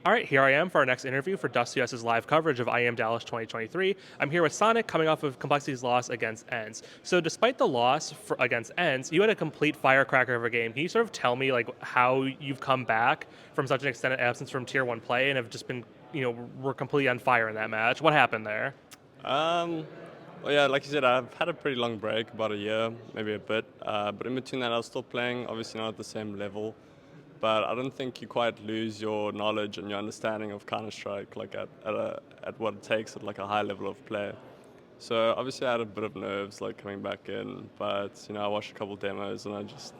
All right, here I am for our next interview for DustUS's live coverage of IEM Dallas 2023. I'm here with Sonic coming off of Complexity's loss against ENCE. So despite the loss against ENCE, you had a complete firecracker of a game. Can you sort of tell me like how you've come back from such an extended absence from Tier 1 play and have just been, were completely on fire in that match? What happened there? Um, well, yeah, like you said, I've had a pretty long break, about a year, maybe a bit. But in between that, I was still playing, obviously not at the same level. But I don't think you quite lose your knowledge and your understanding of Counter-Strike, like at what it takes at like a high level of play. So obviously I had a bit of nerves like coming back in, but I watched a couple demos and I just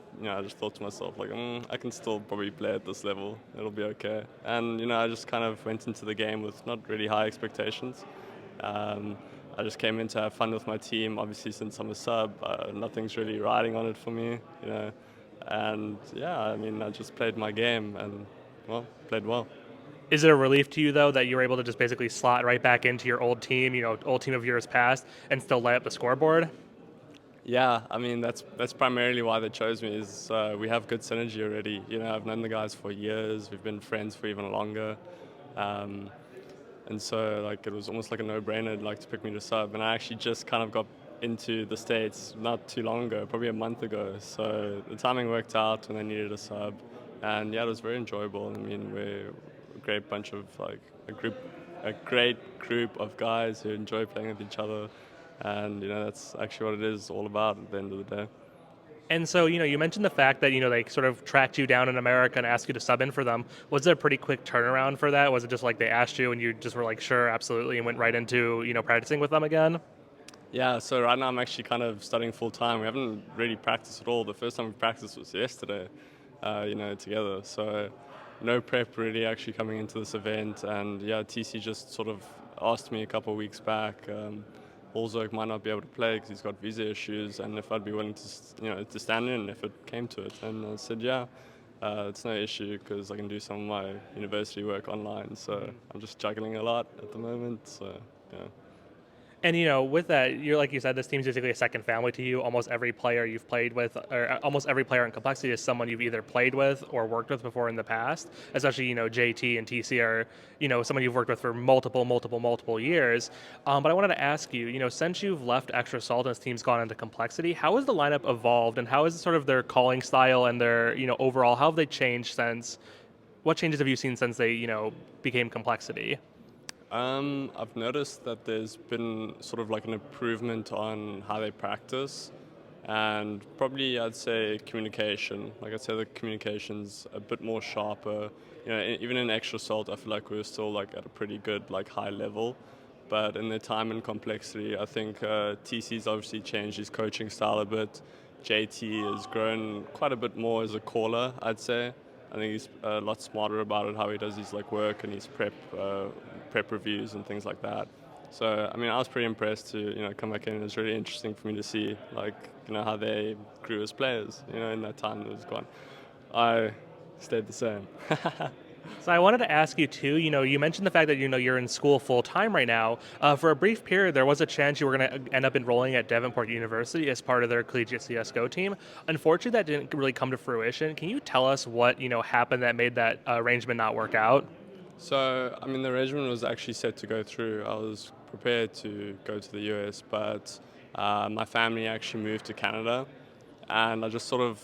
thought to myself like, I can still probably play at this level. It'll be okay. And I just kind of went into the game with not really high expectations. Um, I just came in to have fun with my team. Obviously, since I'm a sub, nothing's really riding on it for me. And yeah, I mean, I just played my game and played well. Is it a relief to you though that you were able to just basically slot right back into your old team, old team of years past, and still light up the scoreboard? Yeah, I mean that's primarily why they chose me. Is we have good synergy already. I've known the guys for years. We've been friends for even longer, um, and so like it was almost like a no-brainer like to pick me to sub. And I actually just kind of got into the States not too long ago, probably a month ago. So the timing worked out when they needed a sub, and yeah, it was very enjoyable. I mean, we're a great bunch of like a great group of guys who enjoy playing with each other. And that's actually what it is all about at the end of the day. And so, you mentioned the fact that, they sort of tracked you down in America and asked you to sub in for them. Was it a pretty quick turnaround for that? Was it just like they asked you and you just were like, sure, absolutely, and went right into, practicing with them again? Yeah, so right now I'm actually kind of studying full time. We haven't really practiced at all. The first time we practiced was yesterday, together. So no prep really actually coming into this event. And yeah, TC just sort of asked me a couple of weeks back. Hallzerk might not be able to play because he's got visa issues, and if I'd be willing to, to stand in if it came to it. And I said, yeah, it's no issue because I can do some of my university work online. So I'm just juggling a lot at the moment. So yeah. And with that, you're like you said, this team's basically a second family to you. Almost every player you've played with, or almost every player in Complexity, is someone you've either played with or worked with before in the past. Especially, JT and TC are, someone you've worked with for multiple years. But I wanted to ask you, since you've left Extra Salt and this team's gone into Complexity, how has the lineup evolved, and how has sort of their calling style and their, overall, how have they changed since? What changes have you seen since they, became Complexity? I've noticed that there's been sort of like an improvement on how they practice, and probably I'd say communication. Like I'd say the communication's a bit more sharper. Even in Extra Salt, I feel like we were still like at a pretty good like high level, but in their time and complexity, I think TC's obviously changed his coaching style a bit. JT has grown quite a bit more as a caller, I'd say. I think he's a lot smarter about it, how he does his like work and his prep reviews and things like that. So I mean, I was pretty impressed to come back in. It was really interesting for me to see like how they grew as players. In that time that was gone, I stayed the same. So I wanted to ask you too. You mentioned the fact that you're in school full time right now. For a brief period, there was a chance you were going to end up enrolling at Davenport University as part of their collegiate CS:GO team. Unfortunately, that didn't really come to fruition. Can you tell us what happened that made that arrangement not work out? So I mean, the arrangement was actually set to go through. I was prepared to go to the US, but my family actually moved to Canada, and I just sort of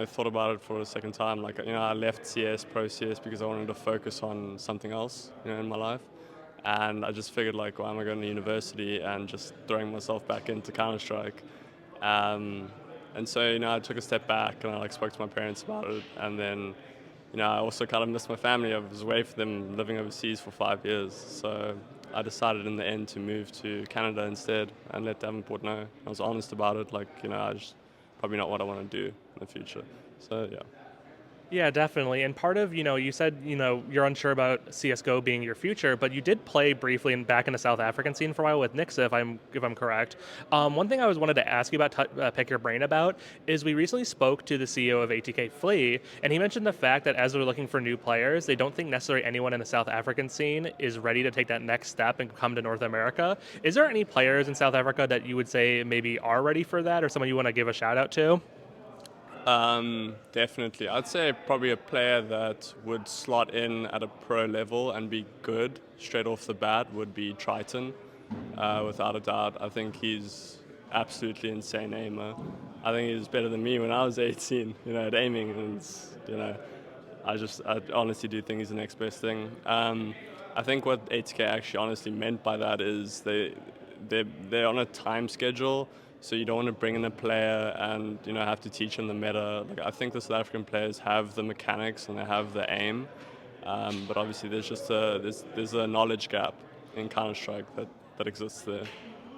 thought about it for a second time. Like I left CS Pro CS because I wanted to focus on something else in my life, and I just figured like, why am I going to university and just throwing myself back into Counter Strike? Um, and so I took a step back and I like spoke to my parents about it, and then I also kind of missed my family. I was away from them living overseas for 5 years, so I decided in the end to move to Canada instead and let Davenport know. I was honest about it, like I just probably not what I want to do in the future. So yeah. Yeah, definitely. And part of, you said, you're unsure about CS:GO being your future, but you did play briefly back in the South African scene for a while with Mnmzzz, if I'm correct. One thing I was wanted to ask you about, pick your brain about, is we recently spoke to the CEO of ATK Flea, and he mentioned the fact that as they're looking for new players, they don't think necessarily anyone in the South African scene is ready to take that next step and come to North America. Is there any players in South Africa that you would say maybe are ready for that, or someone you want to give a shout out to? Definitely. I'd say probably a player that would slot in at a pro level and be good straight off the bat would be Triton, without a doubt. I think he's absolutely insane aimer. I think he was better than me when I was 18, at aiming. And I honestly do think he's the next best thing. I think what 8K actually honestly meant by that is they're on a time schedule, so you don't want to bring in a player and have to teach them the meta. Like, I think the South African players have the mechanics and they have the aim, but obviously there's just there's a knowledge gap in Counter-Strike that exists there,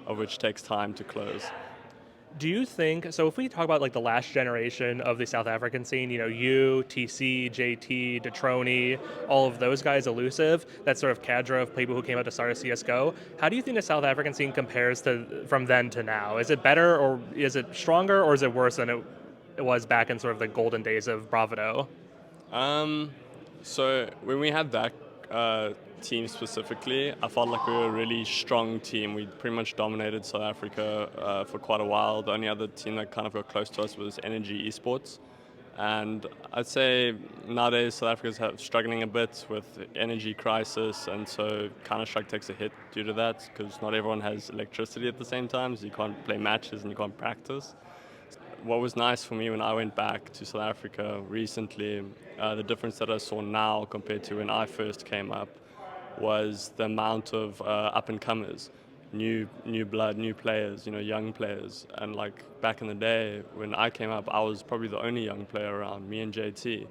of which takes time to close. Do you think so? If we talk about like the last generation of the South African scene, you, TC, JT, Detroni, all of those guys, elusive, that sort of cadre of people who came out to start a CS:GO. How do you think the South African scene compares to from then to now? Is it better, or is it stronger, or is it worse than it was back in sort of the golden days of Bravado? So when we had that team specifically, I felt like we were a really strong team. We pretty much dominated South Africa for quite a while. The only other team that kind of got close to us was Energy Esports. And I'd say nowadays South Africa's struggling a bit with energy crisis, and so Counter-Strike takes a hit due to that because not everyone has electricity at the same time, so you can't play matches and you can't practice. What was nice for me when I went back to South Africa recently, the difference that I saw now compared to when I first came up was the amount of up-and-comers, new blood, new players, young players. And like back in the day when I came up, I was probably the only young player around, me and JT.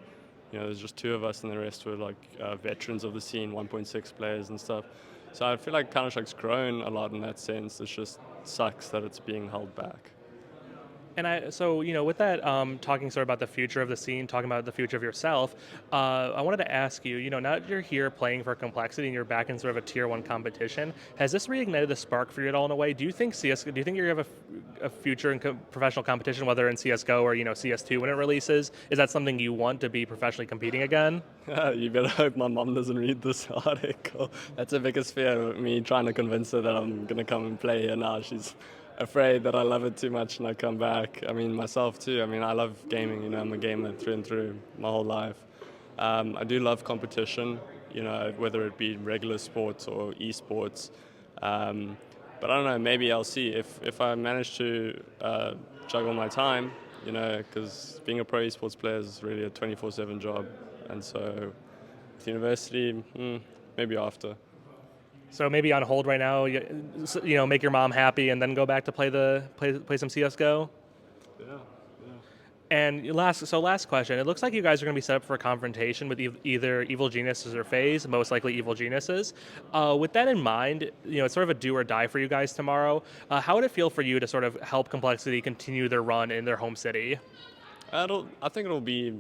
There's just two of us and the rest were like veterans of the scene, 1.6 players and stuff. So I feel like Counter-Strike's grown a lot in that sense. It just sucks that it's being held back. So with that, talking sort of about the future of the scene, talking about the future of yourself, I wanted to ask you, now that you're here playing for Complexity and you're back in sort of a tier 1 competition, has this reignited the spark for you at all in a way? Do you think you're going to have a future in professional competition, whether in CSGO or, CS2 when it releases? Is that something you want to be professionally competing again? You better hope my mom doesn't read this article. That's the biggest fear of me trying to convince her that I'm going to come and play here now. She's afraid that I love it too much and I come back. I mean, myself too. I mean, I love gaming. I'm a gamer through and through my whole life. I do love competition, whether it be regular sports or esports. But I don't know, maybe I'll see if I manage to juggle my time, because being a pro esports player is really a 24/7 job. And so with university, maybe after. So maybe on hold right now, make your mom happy, and then go back to play some CS:GO. Yeah. And last question. It looks like you guys are going to be set up for a confrontation with either Evil Geniuses or FaZe, most likely Evil Geniuses. With that in mind, it's sort of a do or die for you guys tomorrow. How would it feel for you to sort of help Complexity continue their run in their home city? I think it'll be,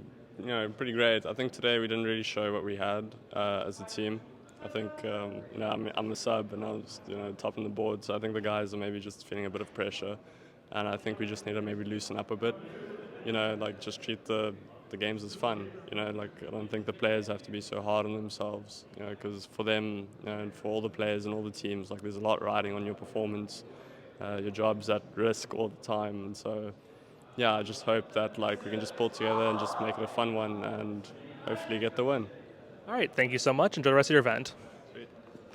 pretty great. I think today we didn't really show what we had as a team. I think, I'm a sub and I was, topping the board, so I think the guys are maybe just feeling a bit of pressure, and I think we just need to maybe loosen up a bit, just treat the games as fun, I don't think the players have to be so hard on themselves, because for them, and for all the players and all the teams, there's a lot riding on your performance, your job's at risk all the time, and so, yeah, I just hope that, we can just pull together and just make it a fun one and hopefully get the win. All right, thank you so much. Enjoy the rest of your event.